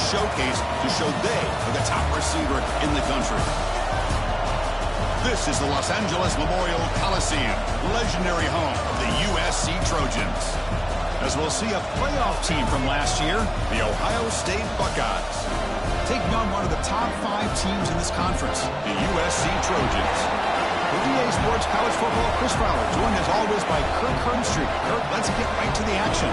showcase to show they are the top receiver in the country. This is the Los Angeles Memorial Coliseum, legendary home of the USC Trojans. As we'll see a playoff team from last year, the Ohio State Buckeyes, taking on one of the top 5 teams in this conference, the USC Trojans. With EA Sports College Football, Chris Fowler, joined as always by Kirk Herbstreit. Kirk, let's get right to the action.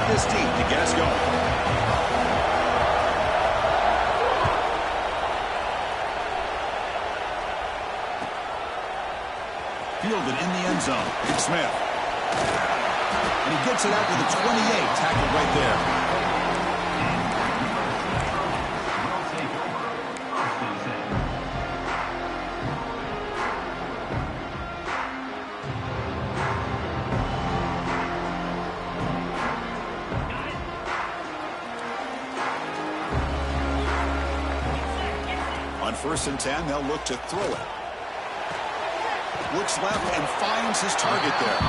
This deep to get us going. Fielded in the end zone. It's Smith. And he gets it out to the 28. Tackled right there. On 1st and 10, they'll look to throw it. Looks left and finds his target there.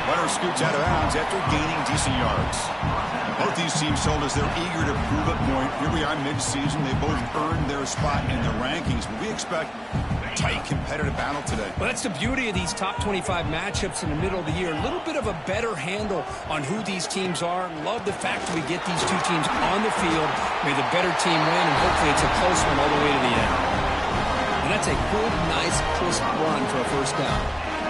Runner scoots out of bounds after gaining decent yards. Both these teams told us they're eager to prove a point. Here we are mid-season. They both earned their spot in the rankings, but we expect a tight, competitive battle today. Well, that's the beauty of these top 25 matchups in the middle of the year. A little bit of a better handle on who these teams are. Love the fact that we get these two teams on the field. May the better team win, and hopefully it's a close one all the way to the end. And that's a good, nice, crisp run for a first down.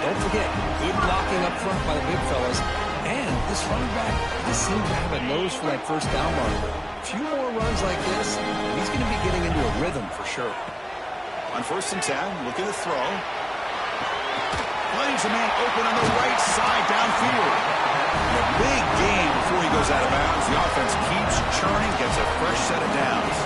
Don't forget, good blocking up front by the big fellas. And this running back just seems to have a nose for that first down marker. A few more runs like this, and he's going to be getting into a rhythm for sure. On 1st and 10, looking to throw. Finds a man open on the right side downfield. And a big gain before he goes out of bounds. The offense keeps churning, gets a fresh set of downs.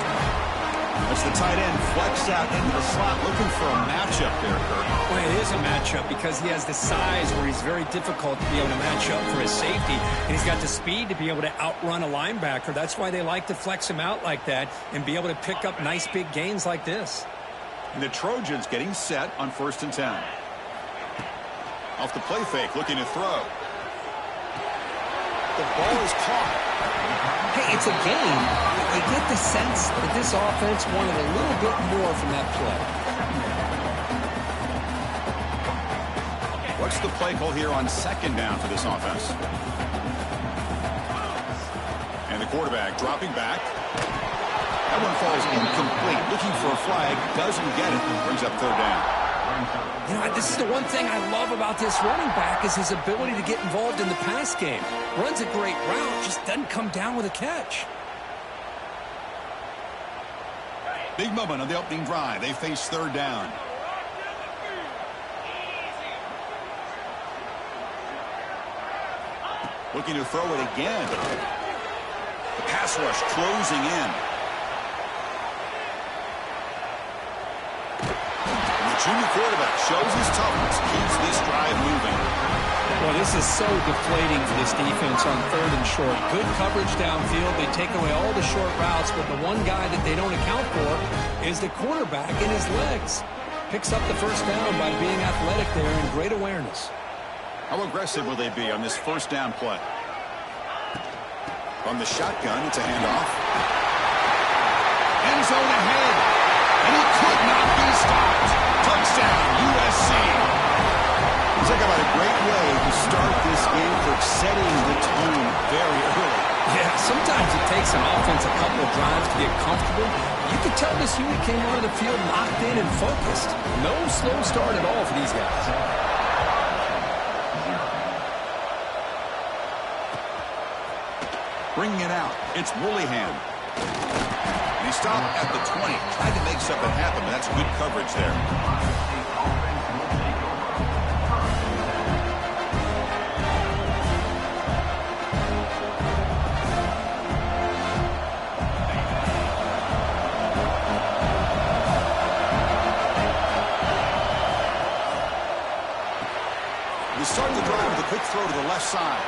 As the tight end flexed out into the slot, looking for a matchup there, Kirk. Well, it is a matchup because he has the size where he's very difficult to be able to match up for his safety, and he's got the speed to be able to outrun a linebacker. That's why they like to flex him out like that and be able to pick up nice big gains like this. And the Trojans getting set on 1st and 10. Off the play fake, looking to throw. The ball is caught. Hey, it's a game. I get the sense that this offense wanted a little bit more from that play. What's the play call here on 2nd down for this offense? And the quarterback dropping back. That one falls incomplete. Looking for a flag. Doesn't get it. Brings up 3rd down. You know, this is the one thing I love about this running back is his ability to get involved in the pass game. Runs a great route, just doesn't come down with a catch. Big moment on the opening drive. They face 3rd down. Looking to throw it again. The pass rush closing in. And the junior quarterback shows his toughness, keeps this drive moving. Well, this is so deflating for this defense on 3rd and short. Good coverage downfield. They take away all the short routes, but the one guy that they don't account for is the quarterback in his legs. Picks up the first down by being athletic there and great awareness. How aggressive will they be on this 1st down play? From the shotgun, it's a handoff. End zone ahead. And he could not be stopped. Touchdown, USC. Talk about a great way to start this game for setting the tone very early. Yeah, sometimes it takes an offense a couple of drives to get comfortable. You could tell this unit came onto the field locked in and focused. No slow start at all for these guys. Bringing it out, it's Woollyham. And he stopped at the 20. Tried to make something happen, but that's good coverage there. You start the drive with a quick throw to the left side.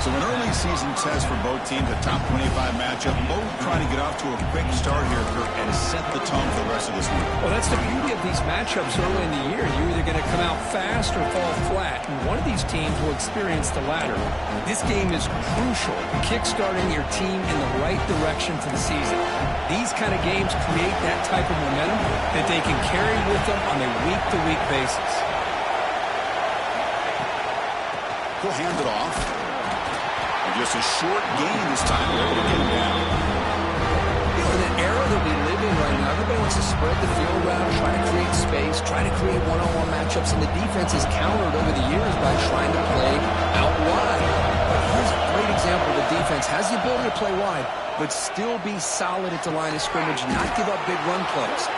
So an early season test for both teams, a top 25 matchup. Both trying to get off to a quick start here, Kirk, and set the tone for the rest of this week. Well, that's the beauty of these matchups early in the year. You're either going to come out fast or fall flat, and one of these teams will experience the latter. This game is crucial, kickstarting your team in the right direction for the season. These kind of games create that type of momentum that they can carry with them on a week-to-week basis. He'll hand it off. And just a short gain this time. They're able to get him down. You know, in an era that we live in right now, everybody wants to spread the field around, try to create space, try to create one-on-one matchups, and the defense is countered over the years by trying to play out wide. But here's a great example of the defense. Has the ability to play wide, but still be solid at the line of scrimmage, not give up big run plays.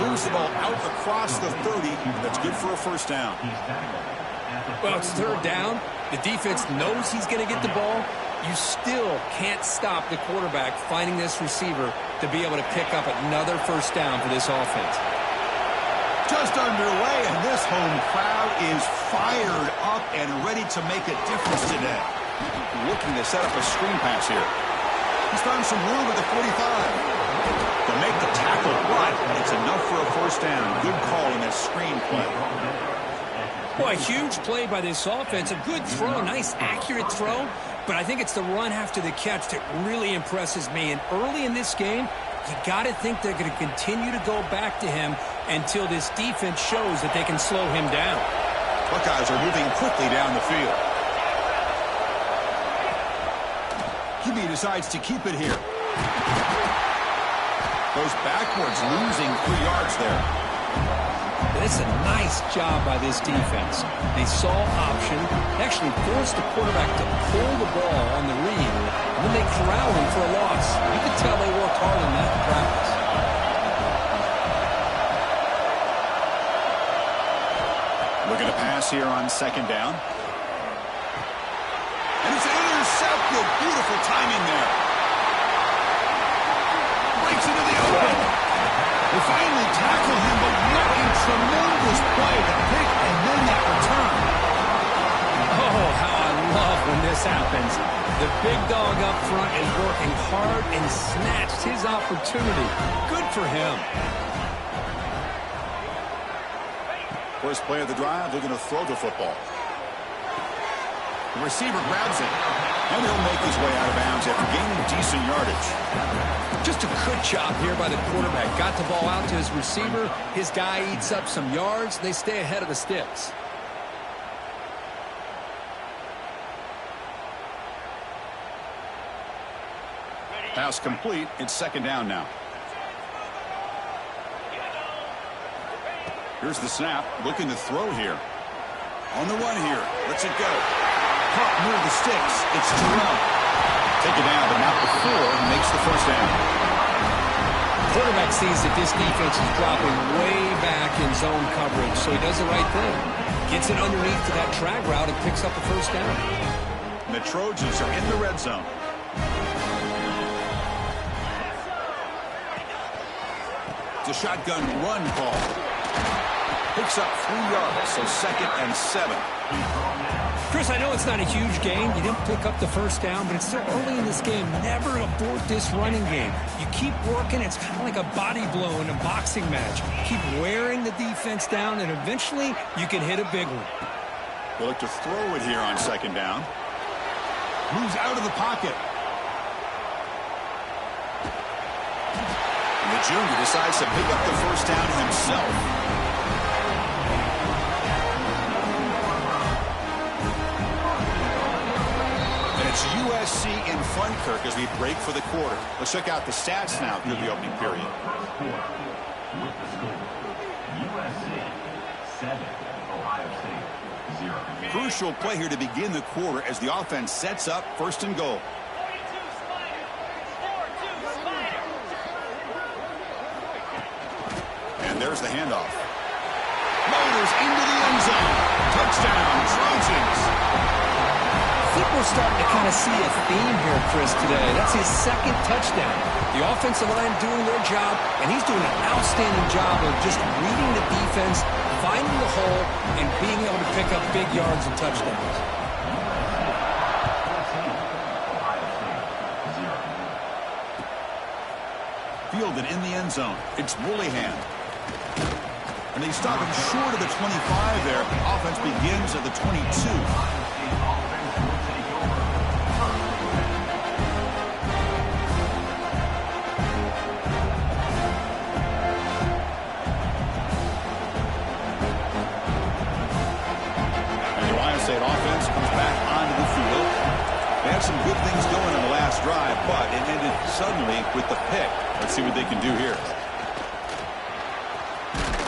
Moves the ball out across the 30. That's good for a first down. Well, it's third down. The defense knows he's going to get the ball. You still can't stop the quarterback finding this receiver to be able to pick up another first down for this offense. Just underway, and this home crowd is fired up and ready to make a difference today. Looking to set up a screen pass here. He's found some room at the 45. To make the tackle right, it's enough for a first down. Good call in that screen play. Well, a huge play by this offense. A good throw, nice accurate throw. But I think it's the run after the catch that really impresses me. And early in this game, you got to think they're going to continue to go back to him until this defense shows that they can slow him down. Buckeyes are moving quickly down the field. QB decides to keep it here. Goes backwards, losing 3 yards there. It's a nice job by this defense. They saw option, actually forced the quarterback to pull the ball on the read, and then they corral him for a loss. You can tell they worked hard on that in practice. Looking to pass here on second down. And it's intercepted. Beautiful timing there. Breaks into the open. They finally tackle him, but what a tremendous play. The pick and then that return. Oh, how I love when this happens. The big dog up front is working hard and snatched his opportunity. Good for him. First play of the drive, looking to throw the football. The receiver grabs it, and he'll make his way out of bounds after gaining decent yardage. Just a good job here by the quarterback. Got the ball out to his receiver. His guy eats up some yards. They stay ahead of the sticks. Pass complete. It's second down now. Here's the snap. Looking to throw here. On the run here. Lets it go. Caught near the sticks. It's Terrell. Take it down, but not before he makes the first down. Quarterback sees that this defense is dropping way back in zone coverage, so he does the right thing. Gets it underneath to that drag route and picks up the first down. And the Trojans are in the red zone. It's a shotgun run call. Picks up 3 yards, so second and 7. Chris, I know it's not a huge game. You didn't pick up the first down, but it's still early in this game. Never abort this running game. You keep working. It's kind of like a body blow in a boxing match. Keep wearing the defense down, and eventually you can hit a big one. They'll look to throw it here on second down. Moves out of the pocket. And the junior decides to pick up the first down himself. It's USC in front, Kirk, as we break for the quarter. Let's check out the stats now through the opening period. USC 7, Ohio State 0. Crucial play here to begin the quarter as the offense sets up first and goal. And there's the handoff. Motors into the end zone. Touchdown, Trojans. think we're starting to kind of see a theme here, Chris, today. That's his second touchdown. The offensive line doing their job, and he's doing an outstanding job of just reading the defense, finding the hole, and being able to pick up big yards and touchdowns. Fielded in the end zone. It's Woollyhan. And they stop him short of the 25 there. Offense begins at the 22. State offense comes back onto the field. They had some good things going on the last drive, but it ended suddenly with the pick. Let's see what they can do here.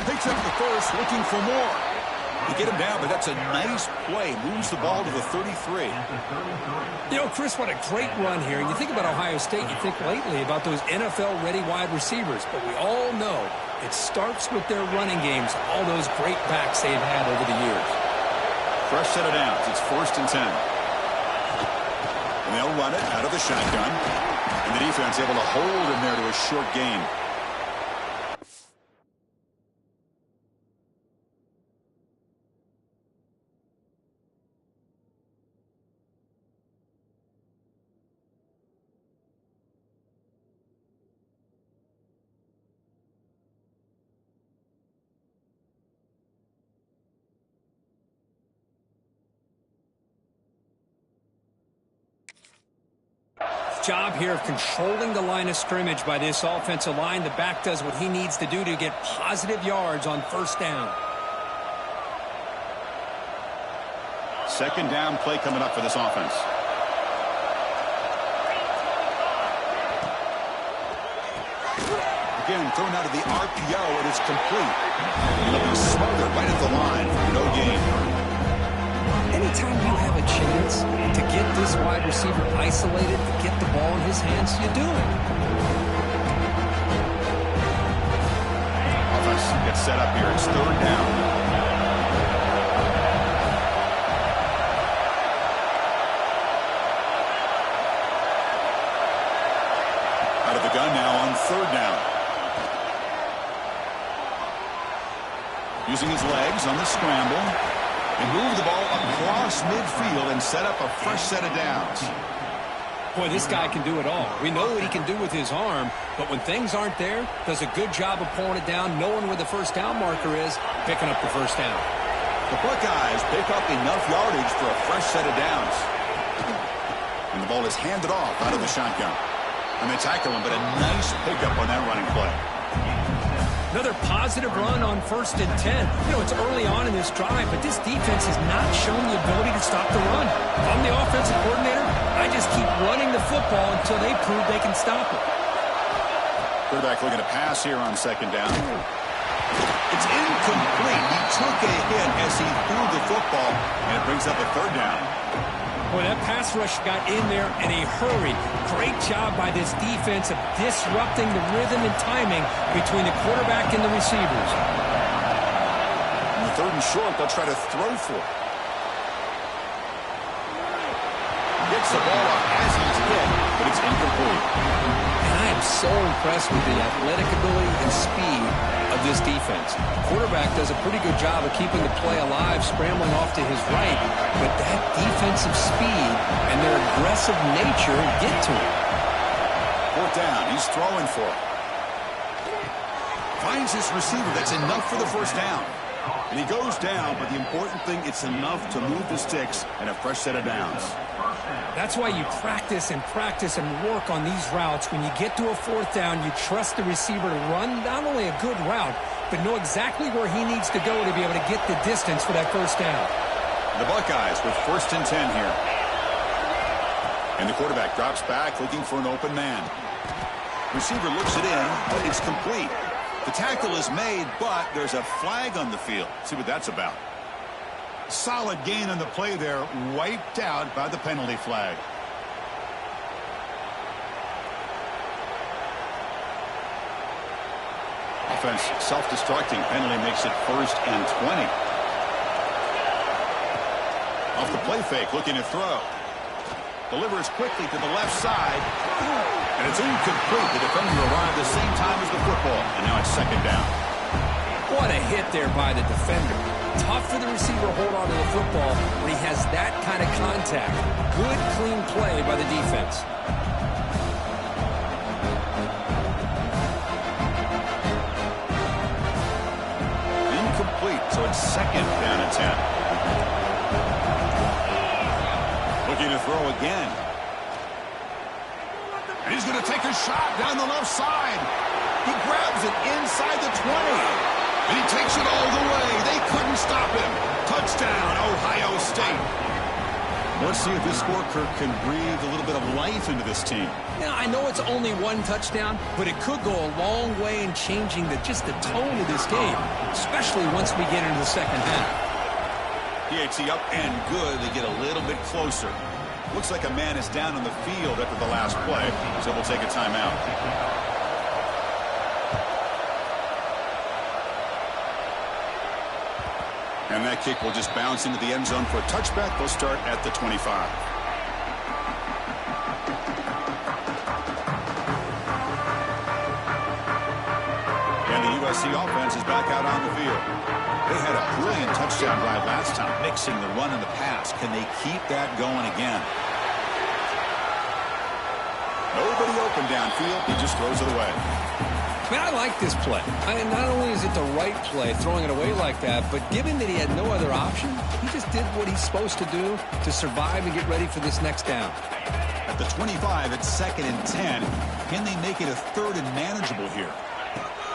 Picks up the first, looking for more. They get him down, but that's a nice play. Moves the ball to the 33. You know, Chris, what a great run here. You think about Ohio State, you think lately about those NFL-ready wide receivers, but we all know it starts with their running games, all those great backs they've had over the years. Fresh set of downs. It's 1st and 10. And they'll run it out of the shotgun. And the defense able to hold him there to a short gain. Job here of controlling the line of scrimmage by this offensive line. The back does what he needs to do to get positive yards on 1st down. 2nd down play coming up for this offense. Again, thrown out of the RPO, and it's complete. It'll be smothered right at the line for no gain. Anytime you have a chance to get this wide receiver isolated, to get the ball in his hands, you do it. Offense gets set up here. It's 3rd down. Out of the gun now on 3rd down. Using his legs on the scramble. And move the ball across midfield and set up a fresh set of downs. Boy, this guy can do it all. We know what he can do with his arm, but when things aren't there, does a good job of pulling it down, knowing where the 1st down marker is, picking up the 1st down. The Buckeyes pick up enough yardage for a fresh set of downs. And the ball is handed off out of the shotgun. And they tackle him, but a nice pickup on that running play. Another positive run on 1st and 10. You know, it's early on in this drive, but this defense has not shown the ability to stop the run. If I'm the offensive coordinator, I just keep running the football until they prove they can stop it. Quarterback looking to pass here on 2nd down. It's incomplete. He took a hit as he threw the football, and it brings up a 3rd down. Boy, that pass rush got in there in a hurry. Great job by this defense of disrupting the rhythm and timing between the quarterback and the receivers. On the 3rd and short, they'll try to throw for it. Gets the ball up as he's hit, but it's incomplete. And I am so impressed with the athletic ability and speed of this defense. The quarterback does a pretty good job of keeping the play alive, scrambling off to his right, but that defensive speed and their aggressive nature get to him. 4th down, he's throwing for it. Finds his receiver, that's enough for the 1st down. And he goes down, but the important thing, it's enough to move the sticks and a fresh set of downs. That's why you practice and work on these routes. When you get to a 4th down, you trust the receiver to run not only a good route, but know exactly where he needs to go to be able to get the distance for that 1st down. The Buckeyes with 1st and 10 here. And the quarterback drops back looking for an open man. Receiver looks it in, but it's complete. The tackle is made, but there's a flag on the field. See what that's about. Solid gain on the play there, wiped out by the penalty flag. Offense self-destructing. Penalty makes it 1st and 20. Off the play fake, looking to throw. Delivers quickly to the left side. And it's incomplete. The defender arrived the same time as the football. And now it's second down. What a hit there by the defender. Tough for the receiver to hold on to the football when he has that kind of contact. Good, clean play by the defense. Incomplete, so it's second down and 10. Looking to throw again. And he's going to take a shot down the left side. He grabs it inside the 20. And he takes it all the way. They couldn't stop him. Touchdown, Ohio State. Let's see if this score, Kirk, can breathe a little bit of life into this team. Now, I know it's only one touchdown, but it could go a long way in changing just the tone of this game, especially once we get into the second half. PAT up and good. They get a little bit closer. Looks like a man is down on the field after the last play, so we'll take a timeout. And that kick will just bounce into the end zone for a touchback. They'll start at the 25. And the USC offense is back out on the field. They had a brilliant touchdown drive last time, mixing the run and the pass. Can they keep that going again? Nobody open downfield. He just throws it away. Man, I like this play. Not only is it the right play, throwing it away like that, but given that he had no other option, he just did what he's supposed to do to survive and get ready for this next down. At the 25, it's second and 10. Can they make it a third and manageable here?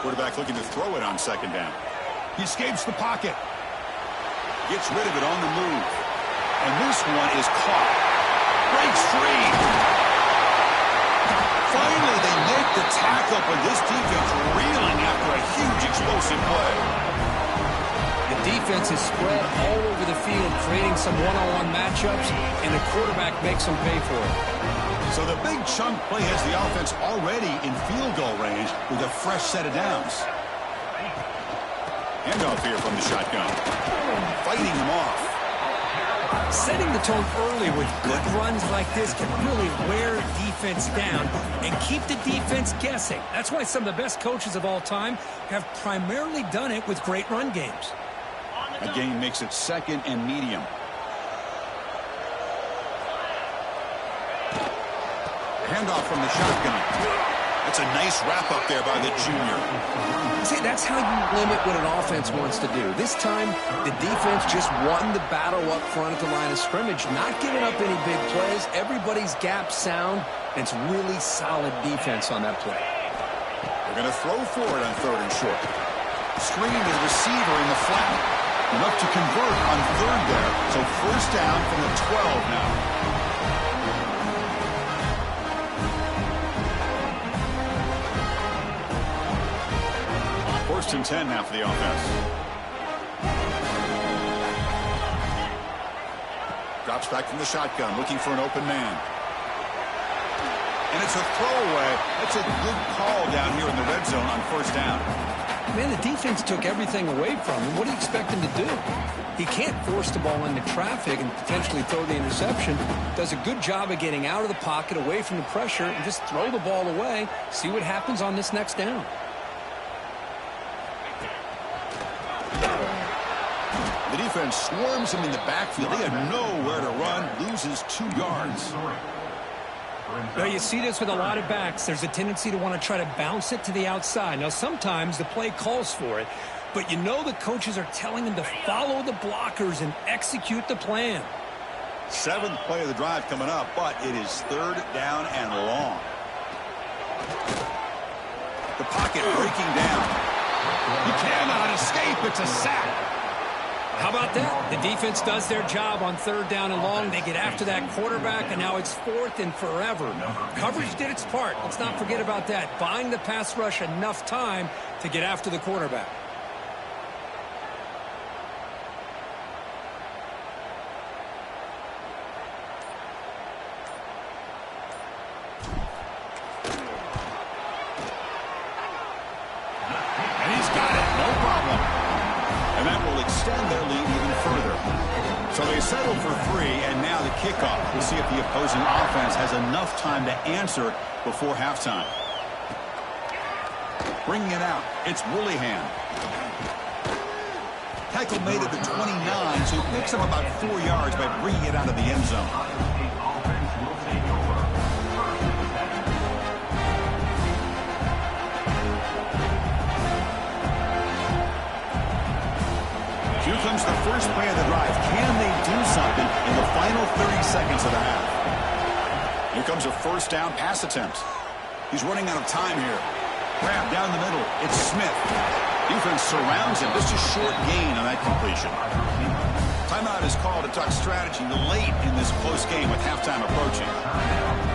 Quarterback looking to throw it on second down. He escapes the pocket. Gets rid of it on the move. And this one is caught. Breaks free. Finally, they make the tackle, but this defense reeling after a huge explosive play. The defense is spread all over the field, creating some one-on-one matchups, and the quarterback makes them pay for it. So the big chunk play has the offense already in field goal range with a fresh set of downs. Handoff here from the shotgun. Fighting them off. Setting the tone early with good runs like this can really wear defense down and keep the defense guessing. That's why some of the best coaches of all time have primarily done it with great run games. A gain makes it second and medium. Handoff from the shotgun. That's a nice wrap-up there by the junior. See, that's how you limit what an offense wants to do. This time, the defense just won the battle up front at the line of scrimmage, not giving up any big plays. Everybody's gap sound, and it's really solid defense on that play. They're going to throw for it on third and short. Screen to the receiver in the flat. Enough to convert on third there. So first down from the 12 now. First and 10 now for the offense. Drops back from the shotgun, looking for an open man. And it's a throwaway. That's a good call down here in the red zone on first down. Man, the defense took everything away from him. What do you expect him to do? He can't force the ball into traffic and potentially throw the interception. Does a good job of getting out of the pocket, away from the pressure, and just throw the ball away. See what happens on this next down. The defense swarms him in the backfield. They have nowhere to run. Loses 2 yards. Now, you see this with a lot of backs. There's a tendency to want to try to bounce it to the outside. Now, sometimes the play calls for it, but you know the coaches are telling them to follow the blockers and execute the plan. 7th play of the drive coming up, but it is third down and long. The pocket breaking down. He cannot escape. It's a sack. How about that? The defense does their job on third down and long. They get after that quarterback, and now it's fourth and forever. Coverage did its part. Let's not forget about that. Buying the pass rush enough time to get after the quarterback. And he's got it. No problem. And that will extend their lead even further. So they settle for 3, and now the kickoff. We'll see if the opposing offense has enough time to answer before halftime. Bringing it out, it's Willingham. Tackle made at the 29, so he picks up about 4 yards by bringing it out of the end zone. Here comes the first play of the drive. Can they do something in the final 30 seconds of the half? Here comes a first down pass attempt. He's running out of time here. Grab down the middle. It's Smith. Defense surrounds him. Just a short gain on that completion. Timeout is called to talk strategy late in this close game with halftime approaching.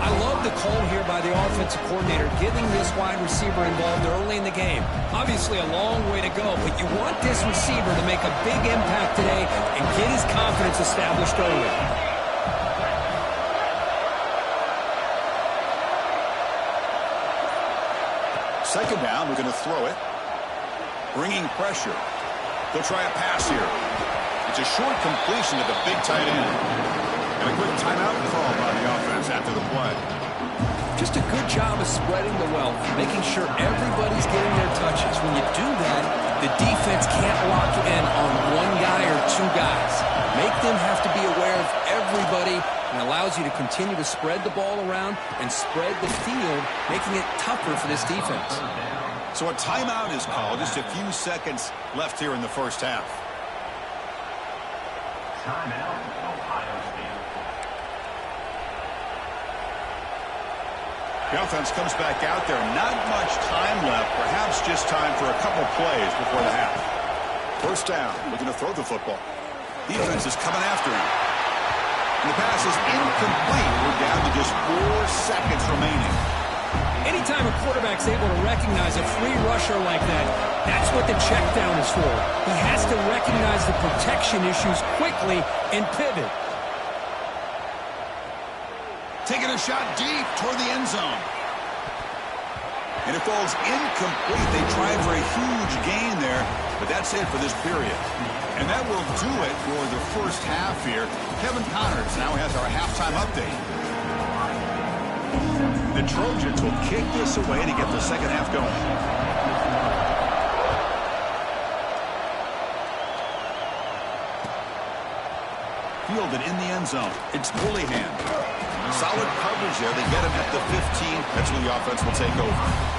I love the call here by the offensive coordinator, getting this wide receiver involved early in the game. Obviously a long way to go, but you want this receiver to make a big impact today and get his confidence established early. Second down, we're going to throw it. Bringing pressure. They'll try a pass here. It's a short completion to the big tight end. And a quick timeout called by the offense after the play. Just a good job of spreading the wealth, making sure everybody's getting their touches. When you do that, the defense can't lock in on one guy or two guys. Make them have to be aware of everybody, and allows you to continue to spread the ball around and spread the field, making it tougher for this defense. So a timeout is called. Just a few seconds left here in the first half. Timeout, Ohio State. The offense comes back out there. Not much time left. Perhaps just time for a couple plays before the half. First down. Looking to throw the football. Defense is coming after him. And the pass is incomplete. We're down to just 4 seconds remaining. Anytime a quarterback's able to recognize a free rusher like that, that's what the check down is for. He has to recognize the protection issues quickly and pivot. Taking a shot deep toward the end zone. And it falls incomplete. They tried for a huge gain there, but that's it for this period. And that will do it for the first half here. Kevin Connors now has our halftime update. The Trojans will kick this away to get the second half going. Fielded in the end zone. It's Willingham. Solid coverage there. They get him at the 15. That's where the offense will take over.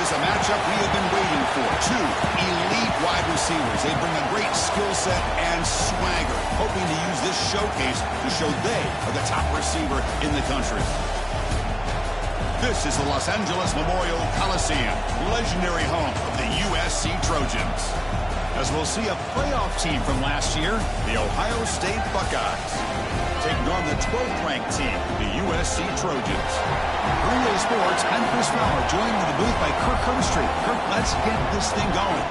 This is a matchup we have been waiting for. Two elite wide receivers. They bring a great skill set and swagger, hoping to use this showcase to show they are the top receiver in the country. This is the Los Angeles Memorial Coliseum, legendary home of the USC Trojans. As we'll see a playoff team from last year, the Ohio State Buckeyes, taking on the 12th-ranked team, the USC Trojans. Relay Sports, I'm Chris Fowler, joined in the booth by Kirk Herbstreit. Kirk, let's get this thing going.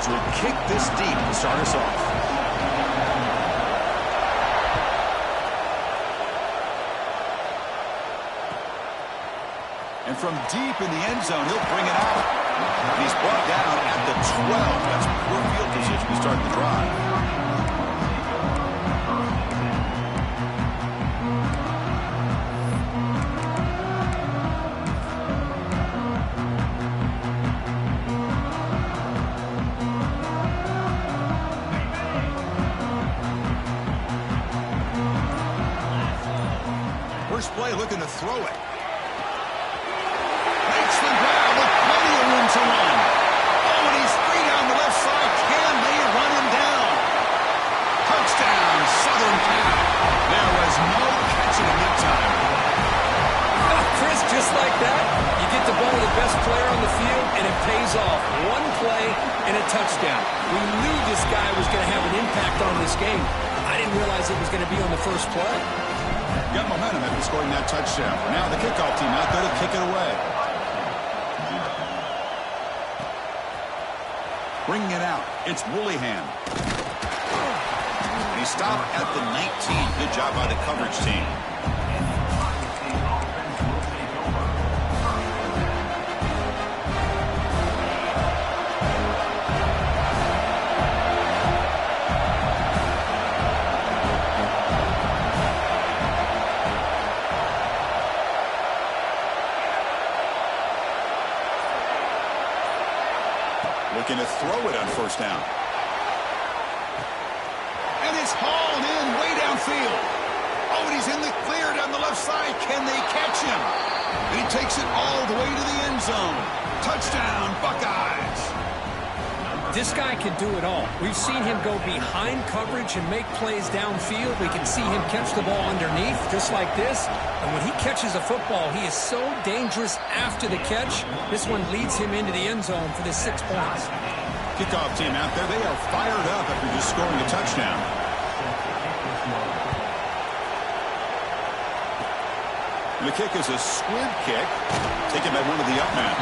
Will kick this deep to start us off. And from deep in the end zone, he'll bring it out. And he's brought down at the 12. That's poor field position to start the drive. First play looking to throw it. Makes the grab with plenty of room to run. Oh, and he's free down the left side. Can they run him down? Touchdown, Southern Cal. There was no catching him that time. Chris, just like that, you get the ball to the best player on the field, and it pays off. One play and a touchdown. We knew this guy was going to have an impact on this game. I didn't realize it was going to be on the first play. Got momentum after scoring that touchdown. Now the kickoff team out there to kick it away. Bringing it out, it's Woolihan. He stopped at the 19. Good job by the coverage team. Looking to throw it on first down. And it's hauled in way downfield. Oh, and he's in the clear down the left side. Can they catch him? And he takes it all the way to the end zone. Touchdown, Buckeyes. This guy can do it all. We've seen him go behind coverage and make plays downfield. We can see him catch the ball underneath, just like this. And when he catches a football, he is so dangerous after the catch. This one leads him into the end zone for the 6 points. Kickoff team out there, they are fired up after just scoring a touchdown. And the kick is a squib kick, taken by one of the up men.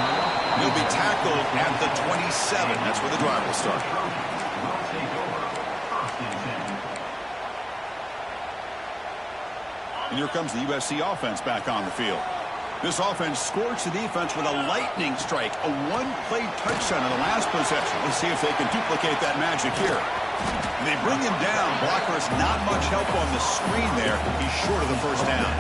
He'll be tackled at the 27. That's where the drive will start. And here comes the USC offense back on the field. This offense scorched the defense with a lightning strike, a one-play touchdown in the last possession. Let's see if they can duplicate that magic here. They bring him down. Blockers not much help on the screen there. He's short of the first down.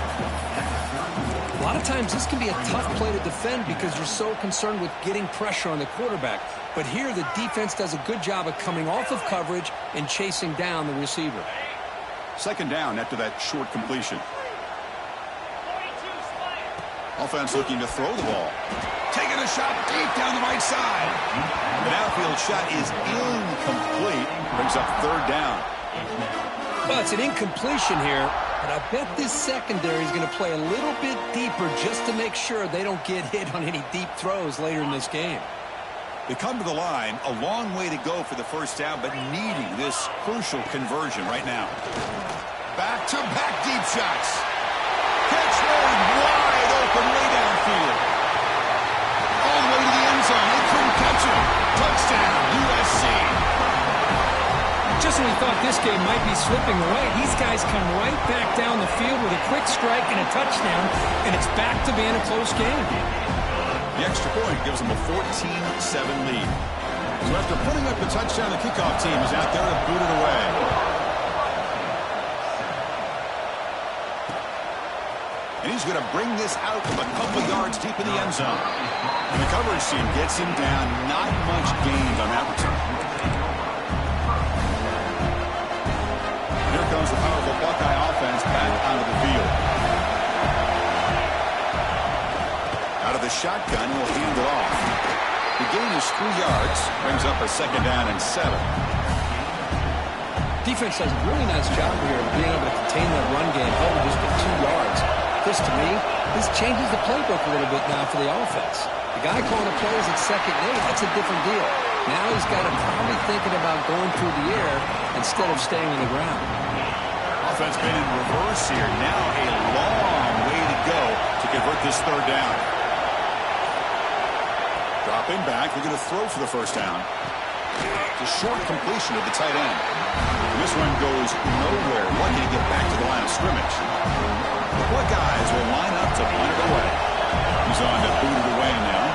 A lot of times this can be a tough play to defend because you're so concerned with getting pressure on the quarterback. But here the defense does a good job of coming off of coverage and chasing down the receiver. Second down after that short completion. Offense looking to throw the ball. Taking a shot deep down the right side. The outfield shot is incomplete. Brings up third down. Well, it's an incompletion here, but I bet this secondary is going to play a little bit deeper just to make sure they don't get hit on any deep throws later in this game. They come to the line, a long way to go for the first down, but needing this crucial conversion right now. Back-to-back deep shots. Catch one wide open way downfield. All the way to the end zone. They couldn't catch him. Touchdown, USC. Just when we thought this game might be slipping away, these guys come right back down the field with a quick strike and a touchdown, and it's back to being a close game. The extra point gives them a 14-7 lead. So after putting up the touchdown, the kickoff team is out there to boot it away. he's going to bring this out from a couple yards deep in the end zone. And the coverage team gets him down. Not much gained on that return. Here comes the powerful Buckeye offense back onto the field. Out of the shotgun, will hand it off. The gain is 3 yards. Brings up a 2nd down and 7. Defense does a really nice job here of being able to contain that run game, held it just at 2 yards. This, to me, this changes the playbook a little bit now for the offense. The guy calling the plays at 2nd and 8, that's a different deal. Now he's got to probably thinking about going through the air instead of staying on the ground. Offense been in reverse here. Now a long way to go to convert this 3rd down. Dropping back, they're going to throw for the 1st down. It's a short completion of the tight end. And this one goes nowhere. Lucky to get back to the line of scrimmage. The Buckeyes will line up to punt it away. He's on to boot it away now.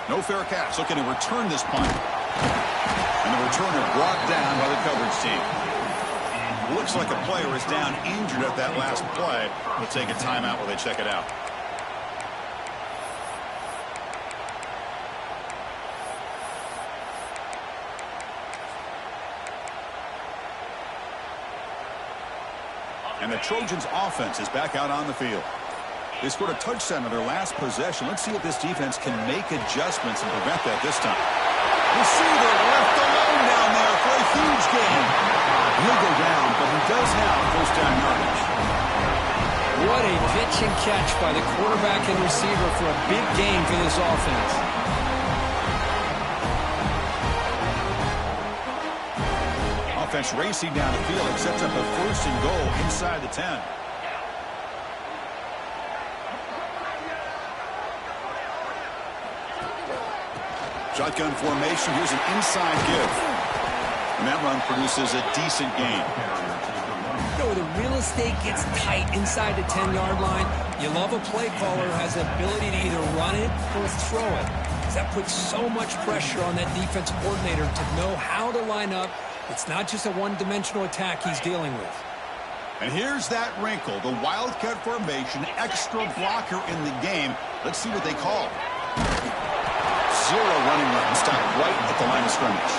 No fair catch. Looking to return this punt. And the returner brought down by the coverage team. Looks like a player is down injured at that last play. We'll take a timeout while they check it out. And the Trojans' offense is back out on the field. They scored a touchdown on their last possession. Let's see if this defense can make adjustments and prevent that this time. Receiver left alone down there for a huge gain. He'll go down, but he does have 1st down yardage. What a pitch and catch by the quarterback and receiver for a big gain for this offense. Offense racing down the field. It sets up a 1st and goal inside the 10. Shotgun formation. Here's an inside give. And that run produces a decent gain. You know, the real estate gets tight inside the 10-yard line. You love a play caller who has the ability to either run it or throw it. Because that puts so much pressure on that defensive coordinator to know how to line up. It's not just a one-dimensional attack he's dealing with. And here's that wrinkle. The wildcat formation, extra blocker in the game. Let's see what they call. 0 running run. Stopped right at the line of scrimmage.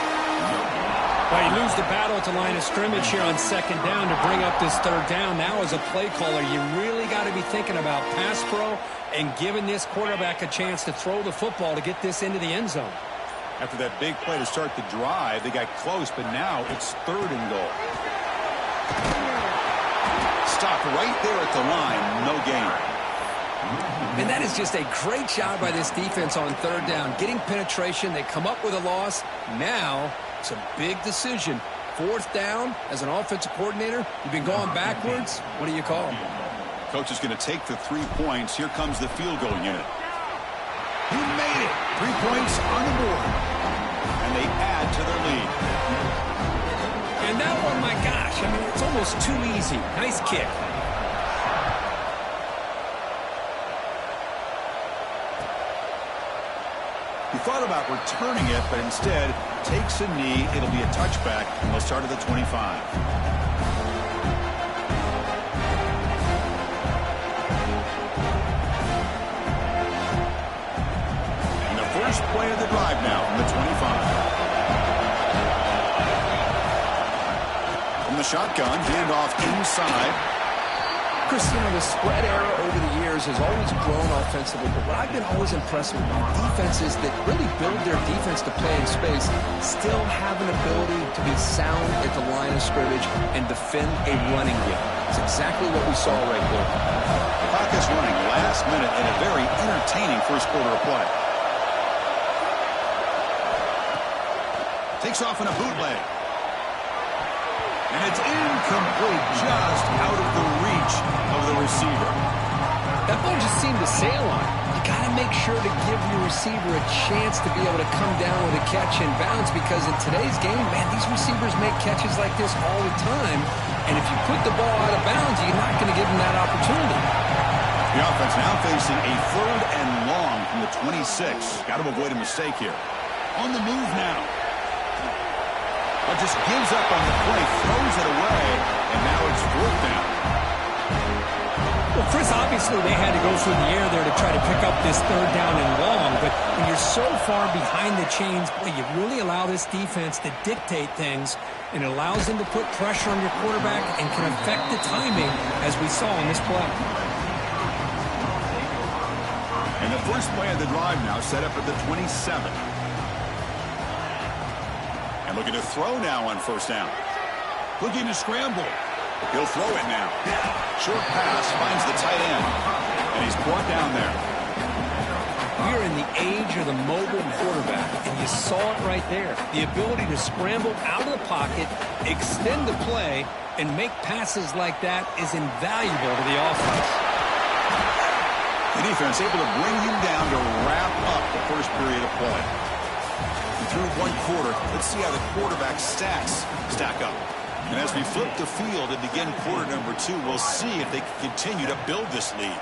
Well, you lose the battle at the line of scrimmage here on 2nd down to bring up this 3rd down. Now as a play caller, you really got to be thinking about pass pro and giving this quarterback a chance to throw the football to get this into the end zone. After that big play to start the drive, they got close, but now it's 3rd and goal. Stopped right there at the line. No gain. And that is just a great job by this defense on 3rd down. Getting penetration, they come up with a loss. Now, it's a big decision. 4th down, as an offensive coordinator, you've been going backwards. What do you call? Coach is going to take the 3 points. Here comes the field goal unit. He made it. 3 points on the board. And they add to their lead. And that one, my gosh, I mean, it's almost too easy. Nice kick. He thought about returning it, but instead takes a knee. It'll be a touchback, and they'll start at the 25. And the first play of the drive now from the 25. From the shotgun, handoff inside. Chris, you know, the spread era over the years has always grown offensively, but what I've been always impressed with are defenses that really build their defense to play in space still have an ability to be sound at the line of scrimmage and defend a running game. It's exactly what we saw right there. The clock is running last minute in a very entertaining first quarter of play. Takes off in a bootleg. And it's incomplete, just out of the reach of the receiver. That ball just seemed to sail on. You got to make sure to give your receiver a chance to be able to come down with a catch and bounce, because in today's game, man, these receivers make catches like this all the time. And if you put the ball out of bounds, you're not going to give them that opportunity. The offense now facing a 3rd and long from the 26. Got to avoid a mistake here. On the move now. Just gives up on the play, throws it away, and now it's 4th down. Well, Chris, obviously they had to go through the air there to try to pick up this 3rd down and long, but when you're so far behind the chains, boy, you really allow this defense to dictate things, and it allows them to put pressure on your quarterback and can affect the timing, as we saw in this play. And the first play of the drive now set up at the 27. And looking to throw now on 1st down. Looking to scramble. He'll throw it now. Short pass finds the tight end. And he's brought down there. We are in the age of the mobile quarterback, and you saw it right there. The ability to scramble out of the pocket, extend the play, and make passes like that is invaluable to the offense. The defense able to bring him down to wrap up the first period of play. Through 1 quarter, let's see how the quarterback stats stack up. And as we flip the field and begin quarter number 2, we'll see if they can continue to build this lead.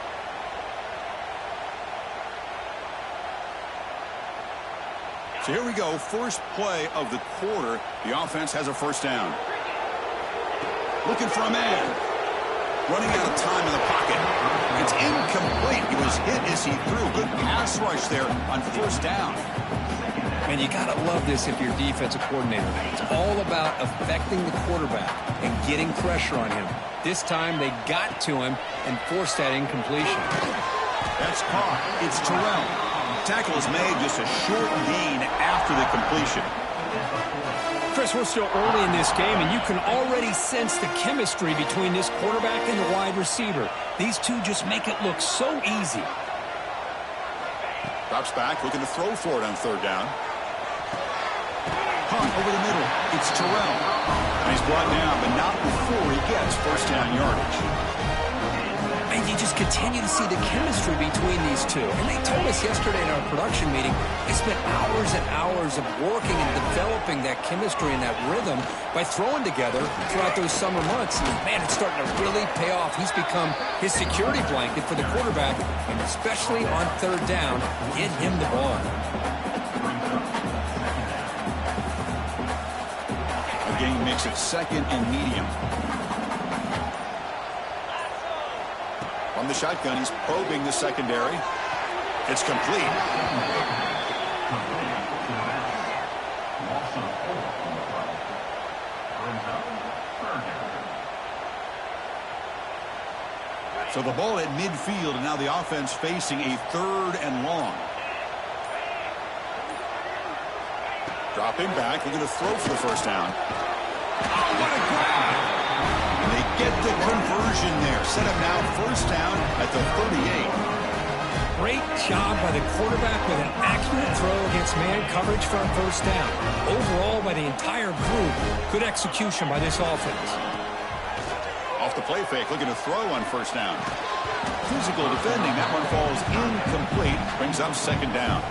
So here we go, first play of the quarter. The offense has a 1st down. Looking for a man. Running out of time in the pocket. It's incomplete. He was hit as he threw. Good pass rush there on 1st down. And you got to love this if you're a defensive coordinator. It's all about affecting the quarterback and getting pressure on him. This time they got to him and forced that incompletion. That's caught. It's Terrell. Tackle is made, just a short gain after the completion. Chris, we're still early in this game, and you can already sense the chemistry between this quarterback and the wide receiver. These two just make it look so easy. Drops back, looking to throw for it on 3rd down. Hunt over the middle. It's Terrell. And he's brought down, but not before he gets 1st down yardage. And you just continue to see the chemistry between these two. And they told us yesterday in our production meeting, they spent hours and hours of working and developing that chemistry and that rhythm by throwing together throughout those summer months. And man, it's starting to really pay off. He's become his security blanket for the quarterback, and especially on 3rd down, get him the ball. Again, makes it 2nd and medium. From the shotgun, he's probing the secondary. It's complete. So the ball at midfield, and now the offense facing a 3rd and long. Dropping back, they're going to throw for the 1st down. Oh, what a grab! And they get the conversion there. Set up now 1st down at the 38. Great job by the quarterback with an accurate throw against man coverage for a 1st down. Overall, by the entire group, good execution by this offense. Off the play fake, looking to throw on 1st down. Physical defending, that one falls incomplete. Brings up 2nd down.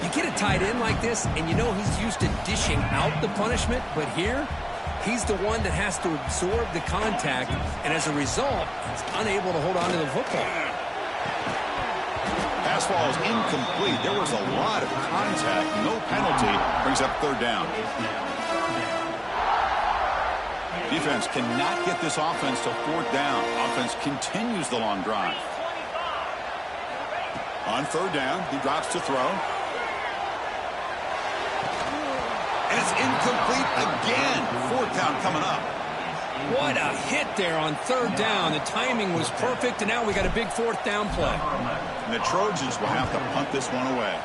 You get a tight end like this, and you know he's used to dishing out the punishment, but here, he's the one that has to absorb the contact, and as a result, he's unable to hold on to the football. Pass falls incomplete. There was a lot of contact. No penalty. Brings up 3rd down. Defense cannot get this offense to 4th down. Offense continues the long drive. On 3rd down, he drops to throw. And it's incomplete again. 4th down coming up. What a hit there on 3rd down. The timing was perfect, and now we got a big 4th down play. And the Trojans will have to punt this one away.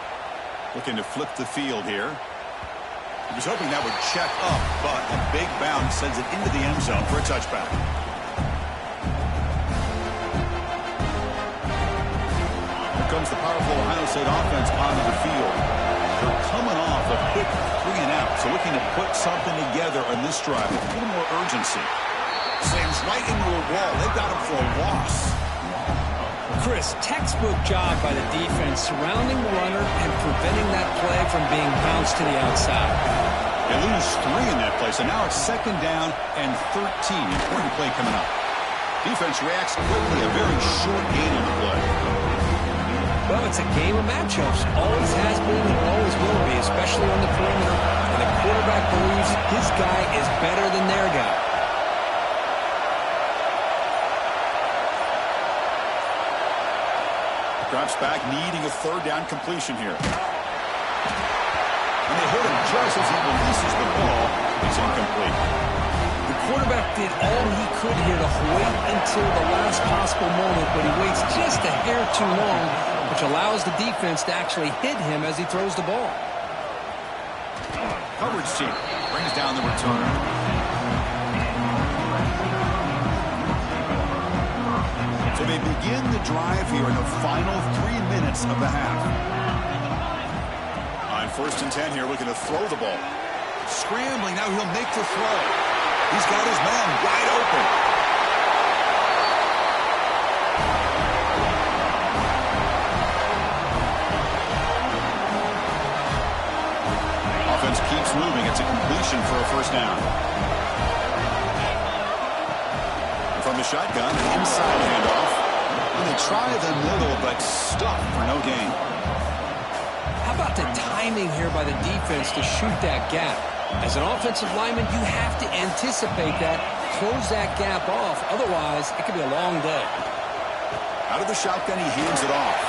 Looking to flip the field here. He was hoping that would check up, but a big bounce sends it into the end zone for a touchback. Here comes the powerful Ohio State offense onto the field. They're coming off a quick 3 and out, so looking to put something together on this drive with a little more urgency. Slams right into a wall. They've got him for a loss. Chris, textbook job by the defense surrounding the runner and preventing that play from being bounced to the outside. They lose 3 in that play, so now it's 2nd down and 13. Important play coming up. Defense reacts quickly, a very short gain on the play. Well, it's a game of matchups. Always has been and always will be, especially on the perimeter. And the quarterback believes his guy is better than their guy. Drops back, needing a third down completion here. And they hit him just as he releases the ball. It's incomplete. The quarterback did all he could here to wait until the last possible moment, but he waits just a hair too long, which allows the defense to actually hit him as he throws the ball. Coverage team brings down the return. So they begin the drive here in the final 3 minutes of the half. On 1st and 10 here, looking to throw the ball. Scrambling, now he'll make the throw. He's got his man wide open. Offense keeps moving. It's a completion for a first down. From the shotgun, an inside handoff. And they try the middle, but stuck for no gain. How about the timing here by the defense to shoot that gap? As an offensive lineman, you have to anticipate that, close that gap off. Otherwise, it could be a long day. Out of the shotgun, he hands it off.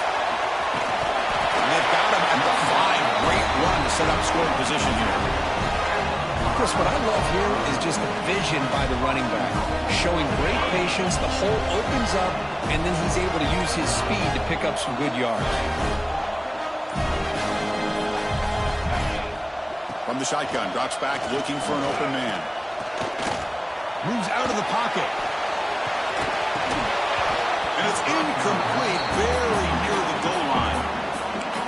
And they've got him at the 5. Great run to set up scoring position here. Chris, what I love here is just the vision by the running back. Showing great patience, the hole opens up, and then he's able to use his speed to pick up some good yards. From the shotgun, drops back, looking for an open man. Moves out of the pocket. And it's incomplete, very near the goal line.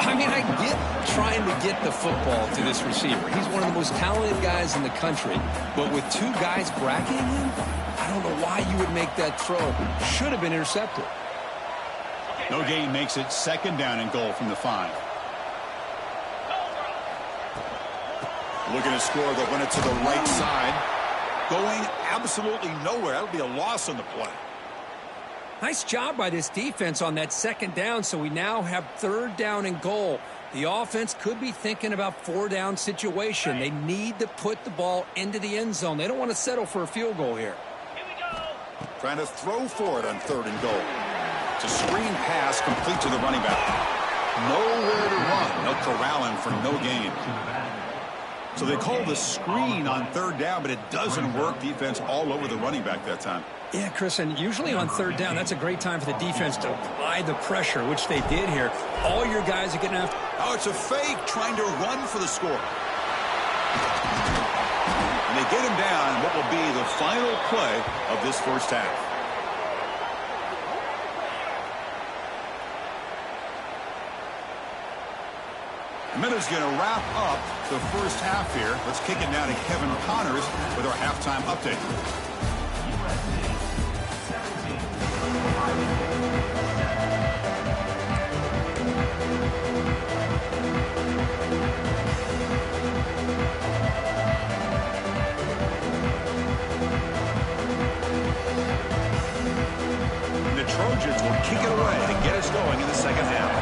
I mean, I get trying to get the football to this receiver. He's one of the most talented guys in the country. But with 2 guys bracketing him, I don't know why you would make that throw. Should have been intercepted. No gain makes it 2nd down and goal from the 5. Looking to score, they'll run it to the right side. Going absolutely nowhere. That'll be a loss on the play. Nice job by this defense on that 2nd down, so we now have 3rd down and goal. The offense could be thinking about 4-down situation. They need to put the ball into the end zone. They don't want to settle for a field goal here. Trying to throw for it on 3rd and goal. It's a screen pass complete to the running back. Nowhere to run. They'll corral him for no gain. So they call the screen on 3rd down, but it doesn't work. Defense all over the running back that time. Yeah, Chris, and usually on 3rd down, that's a great time for the defense to apply the pressure, which they did here. All your guys are getting after. Oh, it's a fake, trying to run for the score. And they get him down in what will be the final play of this first half. The Minnows going to wrap up the first half here. Let's kick it now to Kevin Connors with our halftime update. The Trojans will kick it away to get us going in the second half.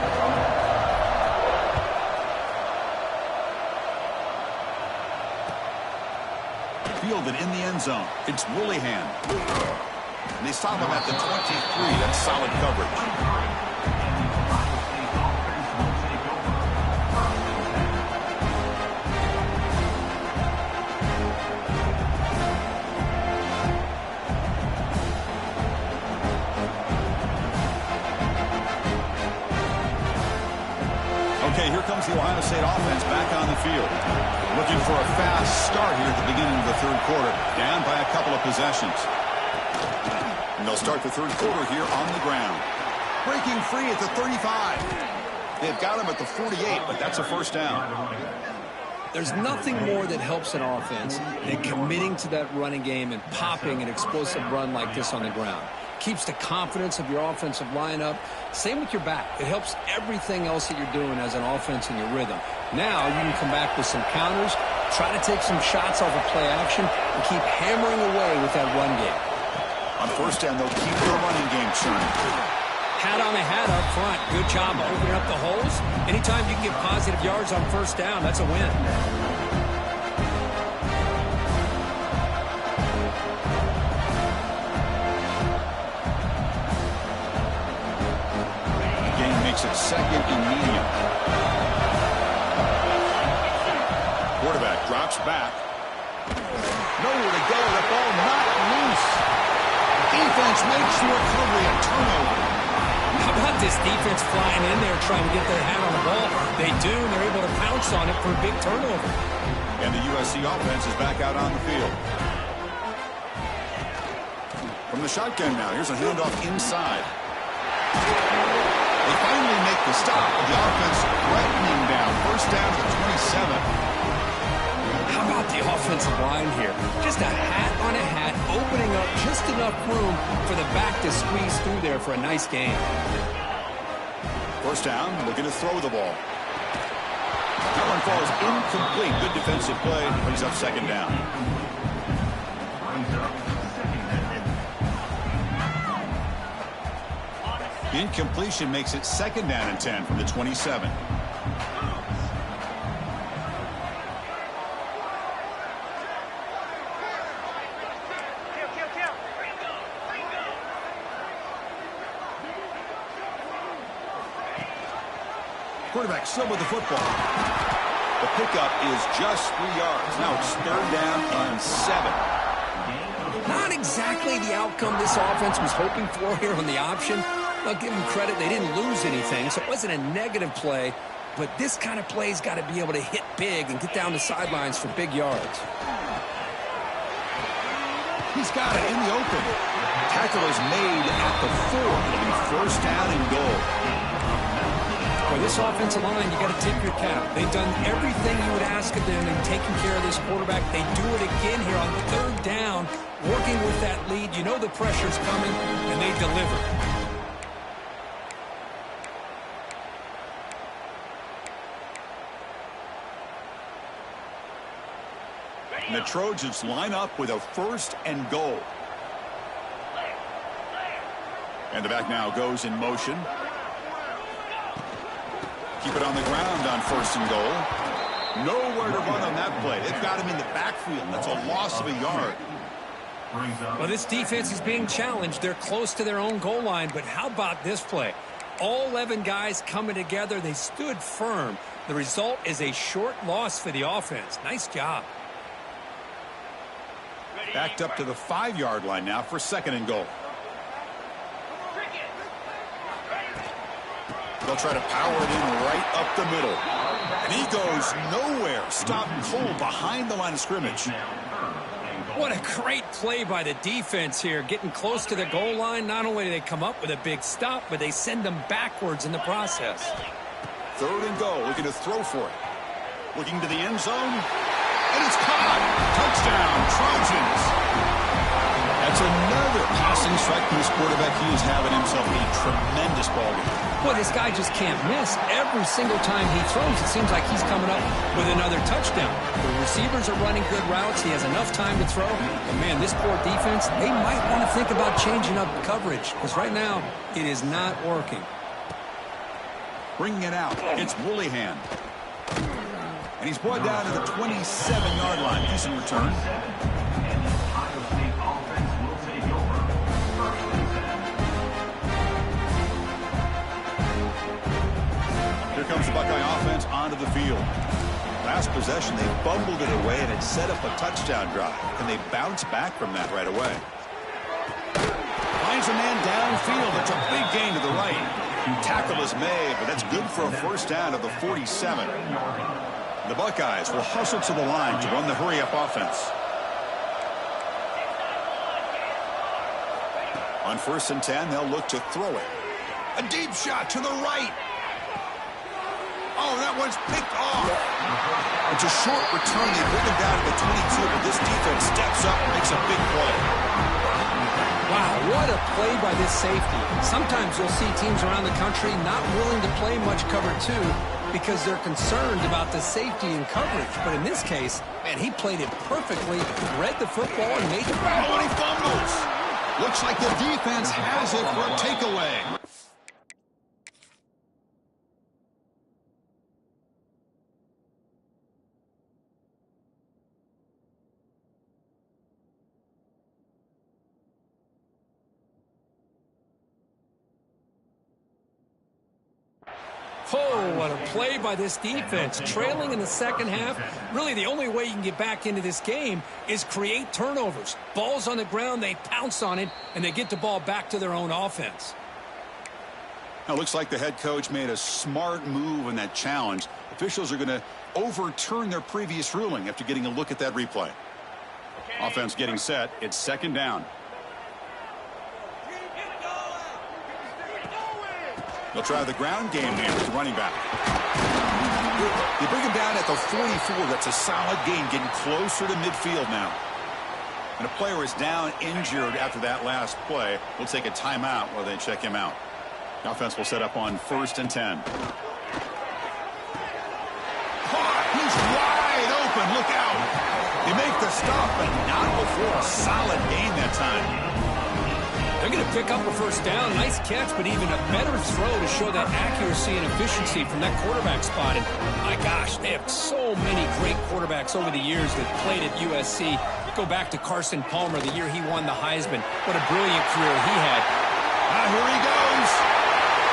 Fielded in the end zone. It's Willingham. And they stop him at the 23. That's solid coverage. Okay, here comes the Ohio State offense back on the field. Looking for a fast start here at the beginning of the 3rd quarter. Down by a couple of possessions. And they'll start the 3rd quarter here on the ground. Breaking free at the 35. They've got him at the 48, but that's a first down. There's nothing more that helps an offense than committing to that running game and popping an explosive run like this on the ground. Keeps the confidence of your offensive lineup. Same with your back. It helps everything else that you're doing as an offense in your rhythm. Now you can come back with some counters, try to take some shots off of play action, and keep hammering away with that run game. On first down, they'll keep the running game churning. Hat on the hat up front. Good job opening up the holes. Anytime you can get positive yards on first down, that's a win. Gain makes it second and medium. Quarterback drops back. Nowhere to go. The ball not loose. Defense makes the recovery a turnover. How about this defense flying in there trying to get their hand on the ball? They do, and they're able to pounce on it for a big turnover. And the USC offense is back out on the field. From the shotgun now, here's a handoff inside. They finally make the stop. The offense threatening down. First down to the 27. How about the offensive line here? Just a hat on a hat, opening up just enough room for the back to squeeze through there for a nice gain. First down, looking to throw the ball. That one falls incomplete. Good defensive play. Brings up second down. Incompletion makes it second down and 10 from the 27. Quarterback still with the football. The pickup is just 3 yards. Now it's third down and 7. Not exactly the outcome this offense was hoping for here on the option. I'll give them credit. They didn't lose anything, so it wasn't a negative play. But this kind of play's got to be able to hit big and get down the sidelines for big yards. He's got it in the open. Tackle is made at the 4. It'll be first down and goal. For this offensive line, you got to tip your cap. They've done everything you would ask of them in taking care of this quarterback. They do it again here on third down, working with that lead. You know the pressure's coming, and they deliver. And the Trojans line up with a first and goal. And the back now goes in motion. Keep it on the ground on first and goal. Nowhere to run on that play. They've got him in the backfield. That's a loss of a yard. Well, this defense is being challenged. They're close to their own goal line, but how about this play? All 11 guys coming together. They stood firm. The result is a short loss for the offense. Nice job. Backed up to the 5-yard line now for second and goal. They'll try to power it in right up the middle. And he goes nowhere. Stopped cold behind the line of scrimmage. What a great play by the defense here. Getting close to the goal line, not only do they come up with a big stop, but they send them backwards in the process. Third and goal, looking to throw for it. Looking to the end zone. And it's caught. Touchdown, Trojans. That's another passing strike from this quarterback. He is having himself a tremendous ball game. Boy, this guy just can't miss. Every single time he throws, it seems like he's coming up with another touchdown. The receivers are running good routes. He has enough time to throw. But, man, this poor defense, they might want to think about changing up coverage because right now it is not working. Bringing it out, it's Woollyhan. And he's brought down to the 27-yard line. Decent return. Here comes the Buckeye offense onto the field. Last possession, they fumbled it away, and it set up a touchdown drive. And they bounce back from that right away. Finds a man downfield. It's a big gain to the right. Tackle is made, but that's good for a first down of the 47. The Buckeyes will hustle to the line to run the hurry-up offense. On first and 10, they'll look to throw it. A deep shot to the right. Oh, that one's picked off. It's a short return. They bring him down to the 22, but this defense steps up and makes a big play. Wow, what a play by this safety. Sometimes you'll see teams around the country not willing to play much cover two because they're concerned about the safety and coverage. But in this case, man, he played it perfectly, read the football, and made the play. Oh, and he fumbles. Looks like the defense has it for a takeaway. Oh, what a play by this defense. Trailing in the second half, really the only way you can get back into this game is create turnovers. Ball's on the ground, they pounce on it, and they get the ball back to their own offense. Now, it looks like the head coach made a smart move in that challenge. Officials are going to overturn their previous ruling after getting a look at that replay. Offense getting set. It's second down. They'll try the ground game here with the running back. They bring him down at the 44. That's a solid gain, getting closer to midfield now. And a player is down injured after that last play. We'll take a timeout while they check him out. The offense will set up on 1st and 10. He's wide open. Look out. They make the stop, but not before a solid gain that time. They're going to pick up a first down. Nice catch, but even a better throw to show that accuracy and efficiency from that quarterback spot. And my gosh, they have so many great quarterbacks over the years that played at USC. Go back to Carson Palmer, the year he won the Heisman. What a brilliant career he had. Here he goes.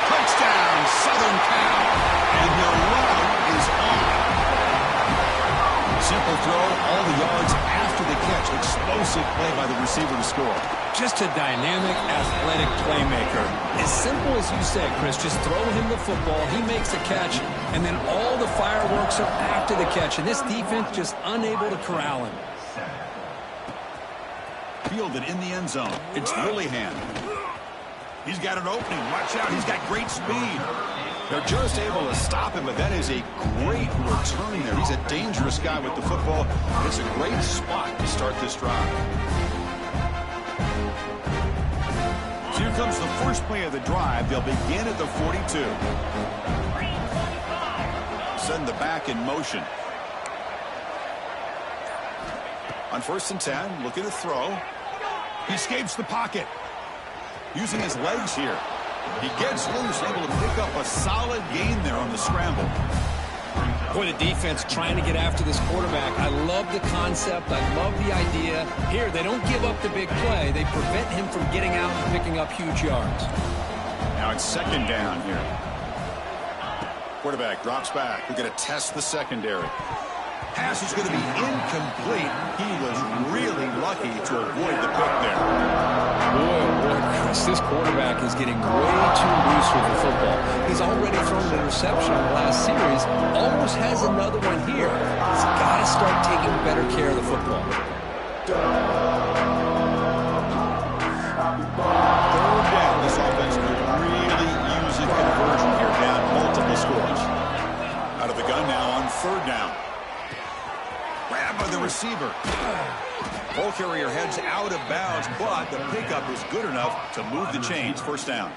Touchdown, Southern Cal. And the run is on. Simple throw, all the yards after the catch. Explosive play by the receiver to score. Just a dynamic, athletic playmaker. As simple as you said, Chris, just throw him the football, he makes the catch, and then all the fireworks are after the catch. And this defense just unable to corral him. Fielded in the end zone. It's Lillihan. He's got an opening. Watch out. He's got great speed. They're just able to stop him, but that is a great return there. He's a dangerous guy with the football. It's a great spot to start this drive. So here comes the first play of the drive. They'll begin at the 42. Send the back in motion. On 1st and 10, looking to throw. He escapes the pocket. Using his legs here. He gets loose, able to pick up a solid gain there on the scramble. Boy, the defense trying to get after this quarterback. I love the concept. I love the idea. Here, they don't give up the big play. They prevent him from getting out and picking up huge yards. Now it's second down here. Quarterback drops back. We're going to test the secondary. Pass is going to be incomplete. He was really lucky to avoid the pick there. Boy, Chris, this quarterback is getting way too loose with the football. He's already thrown an interception in the last series. Almost has another one here. He's got to start taking better care of the football. Third down. This offense could really use a conversion here, down multiple scores. Out of the gun now on 3rd down. Grab by the receiver. Ball carrier heads out of bounds, but the pickup is good enough to move the chains. First down.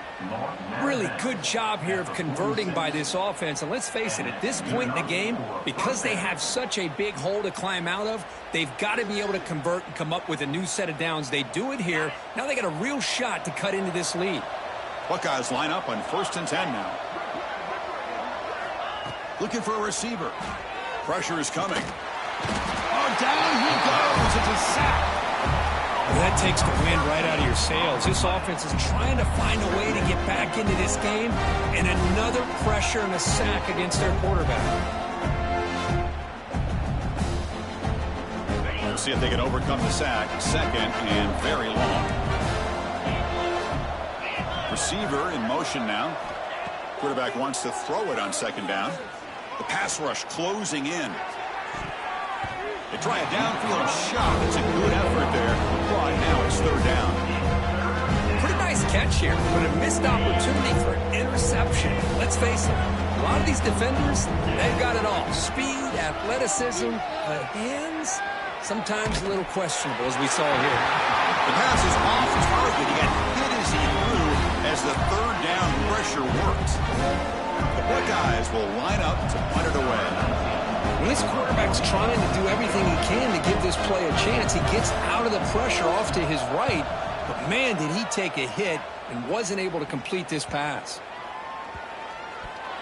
Really good job here of converting by this offense. And let's face it, at this point in the game, because they have such a big hole to climb out of, they've got to be able to convert and come up with a new set of downs. They do it here. Now they got a real shot to cut into this lead. Buckeyes line up on 1st and 10 now. Looking for a receiver. Pressure is coming. Down he goes. It's a sack. Well, that takes the wind right out of your sails. This offense is trying to find a way to get back into this game, and another pressure and a sack against their quarterback. We'll see if they can overcome the sack. Second and very long. Receiver in motion now. Quarterback wants to throw it on 2nd down. The pass rush closing in. They try a downfield shot. It's a good effort there, but now it's 3rd down. Pretty nice catch here, but a missed opportunity for an interception. Let's face it, a lot of these defenders, they've got it all. Speed, athleticism, hands, sometimes a little questionable, as we saw here. The pass is off target. He got hit as he threw as the 3rd down pressure worked. The Buckeyes will line up to punt it away. When this quarterback's trying to do everything he can to give this play a chance, he gets out of the pressure off to his right. But, man, did he take a hit and wasn't able to complete this pass.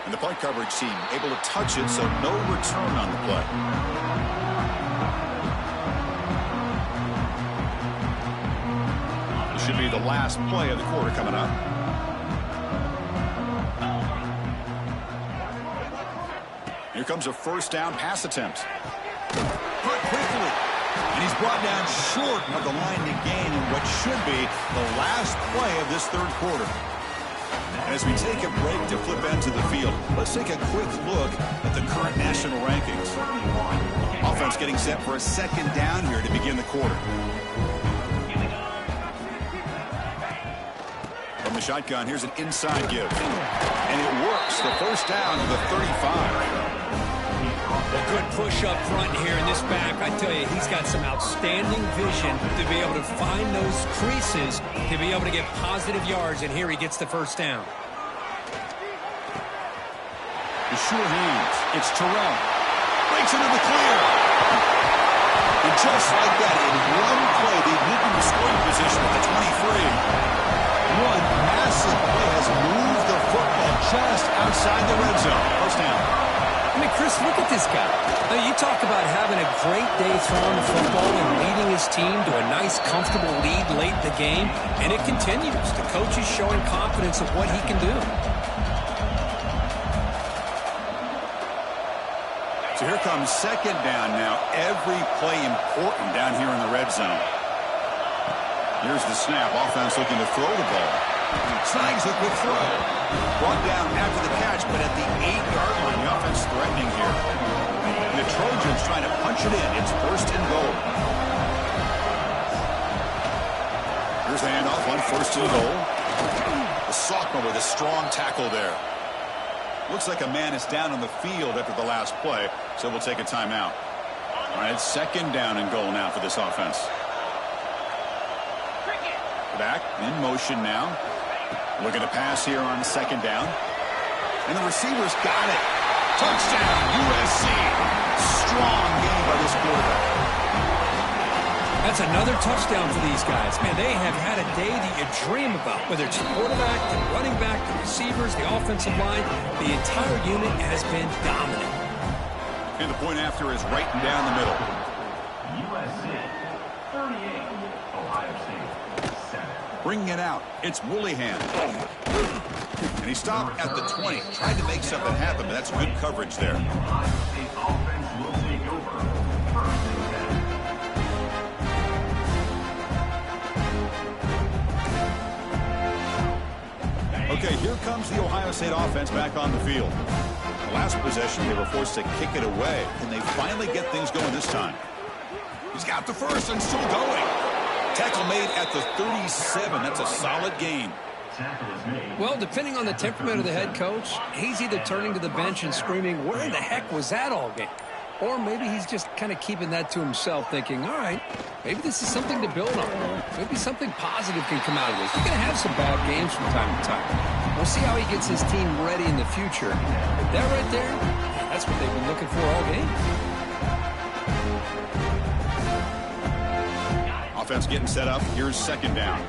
And the punt coverage team able to touch it, so no return on the play. This should be the last play of the quarter coming up. Here comes a first down pass attempt. Caught quickly. And he's brought down short of the line to gain in what should be the last play of this third quarter. As we take a break to flip into the field, let's take a quick look at the current national rankings. Offense getting set for a second down here to begin the quarter. From the shotgun, here's an inside give. And it works. The first down to the 35. A good push up front here in this back. I tell you, he's got some outstanding vision to be able to find those creases, to be able to get positive yards, and here he gets the first down. The sure hands. It's Terrell. Breaks into the clear. And just like that, in one play, they moved into scoring position at the 23. One massive play has moved the football just outside the red zone. First down. I mean, Chris, look at this guy. Now, you talk about having a great day throwing the football and leading his team to a nice, comfortable lead late in the game, and it continues. The coach is showing confidence of what he can do. So here comes second down now. Every play important down here in the red zone. Here's the snap. Offense looking to throw the ball. Snags a quick throw. Brought down after the catch, but at the 8-yard line, the offense threatening here. And the Trojans trying to punch it in. It's first and goal. Here's the handoff on first and goal. The sophomore with a strong tackle there. Looks like a man is down on the field after the last play, so we'll take a timeout. All right, second down and goal now for this offense. Back in motion now. Looking to pass here on second down. And the receivers got it. Touchdown, USC. Strong game by this quarterback. That's another touchdown for these guys. Man, they have had a day that you dream about. Whether it's the quarterback, the running back, the receivers, the offensive line, the entire unit has been dominant. And the point after is right down the middle. USC 38, Ohio State 7. Bringing it out, it's Woolihan. And he stopped at the 20. Tried to make something happen, but that's good coverage there. Ohio State offense will take over. First and 10. Okay, here comes the Ohio State offense back on the field. The last possession, they were forced to kick it away. Can they finally get things going this time? He's got the first and still going. Tackle made at the 37. That's a solid gain. Well, depending on the temperament of the head coach, he's either turning to the bench and screaming, where the heck was that all game? Or maybe he's just kind of keeping that to himself, thinking, all right, maybe this is something to build on. Maybe something positive can come out of this. You're going to have some bad games from time to time. We'll see how he gets his team ready in the future. But that right there, that's what they've been looking for all game. Offense getting set up. Here's second down.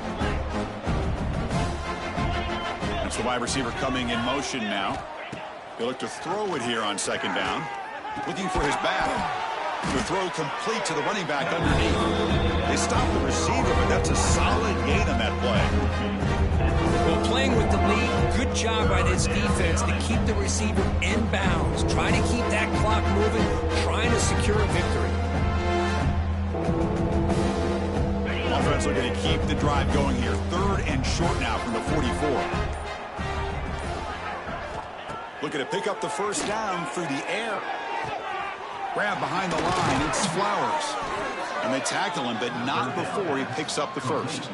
That's the wide receiver coming in motion now. He'll look to throw it here on second down. Looking for his back. The throw complete to the running back underneath. They stop the receiver, but that's a solid gain on that play. Well, playing with the lead, good job by this defense to keep the receiver in bounds. Trying to keep that clock moving, trying to secure a victory. Offense looking to keep the drive going here. Third and short now from the 44. Looking to pick up the first down through the air. Grab behind the line. It's Flowers. And they tackle him, but not before he picks up the first.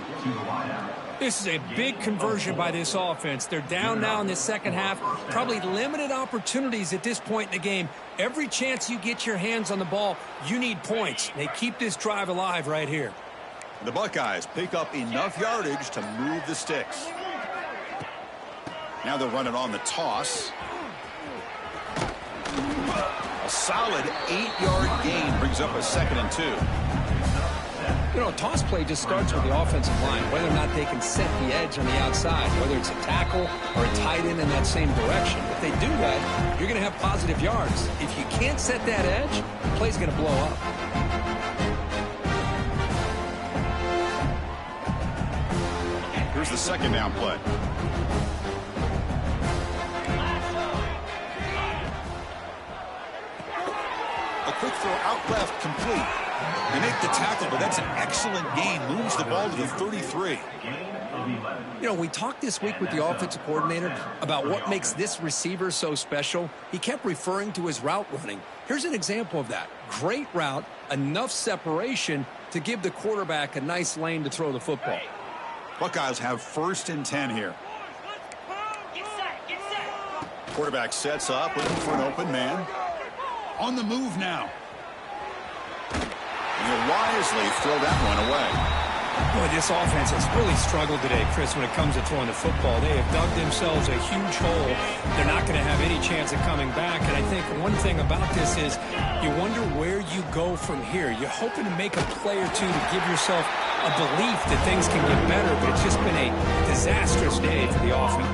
This is a big conversion by this offense. They're down now in the second half. Probably limited opportunities at this point in the game. Every chance you get your hands on the ball, you need points. They keep this drive alive right here. The Buckeyes pick up enough yardage to move the sticks. Now they'll run it on the toss. A solid 8-yard gain brings up a second and 2. You know, a toss play just starts with the offensive line, whether or not they can set the edge on the outside, whether it's a tackle or a tight end in that same direction. If they do that, you're going to have positive yards. If you can't set that edge, the play's going to blow up. Here's the second down play. Quick throw out left, complete. They make the tackle, but that's an excellent gain. Moves the ball to the 33. You know, we talked this week with the offensive coordinator about what makes this receiver so special. He kept referring to his route running. Here's an example of that. Great route, enough separation to give the quarterback a nice lane to throw the football. Buckeyes have 1st and 10 here. Quarterback sets up, looking for an open man. On the move now. And he'll wisely throw that one away. Boy, this offense has really struggled today, Chris, when it comes to throwing the football. They have dug themselves a huge hole. They're not going to have any chance of coming back. And I think one thing about this is you wonder where you go from here. You're hoping to make a play or two to give yourself a belief that things can get better, but it's just been a disastrous day for the offense.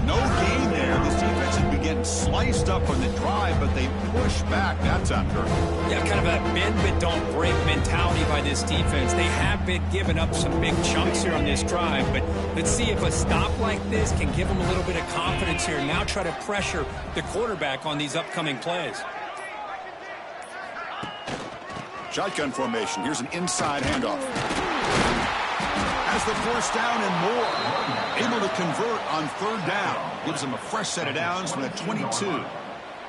No gain there. This defense has been getting sliced up on the drive, but they push back. That's under. Yeah, kind of a bend but don't break mentality by this defense. They have been giving up some big chunks here on this drive, but let's see if a stop like this can give them a little bit of confidence here. Now try to pressure the quarterback on these upcoming plays. Shotgun formation. Here's an inside handoff. Has the 1st down and more. Able to convert on 3rd down. Gives them a fresh set of downs from the 22.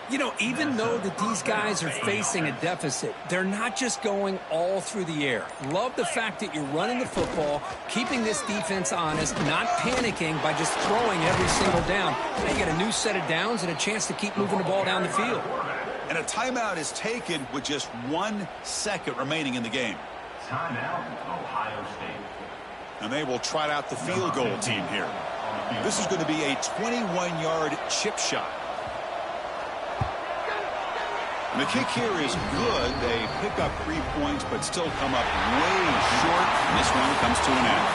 You know, even though that these guys are facing a deficit, they're not just going all through the air. Love the fact that you're running the football, keeping this defense honest, not panicking by just throwing every single down. They get a new set of downs and a chance to keep moving the ball down the field. And a timeout is taken with just 1 second remaining in the game. Timeout, Ohio State. And they will trot out the field goal team here. This is going to be a 21-yard chip shot. And the kick here is good. They pick up 3 points, but still come up way short. And this one comes to an end.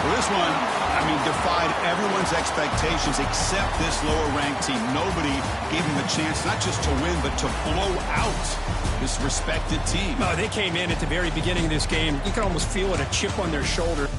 Well, this one, I mean, defied everyone's expectations except this lower-ranked team. Nobody gave them a chance not just to win, but to blow out this respected team. No, they came in at the very beginning of this game. You can almost feel it, a chip on their shoulder.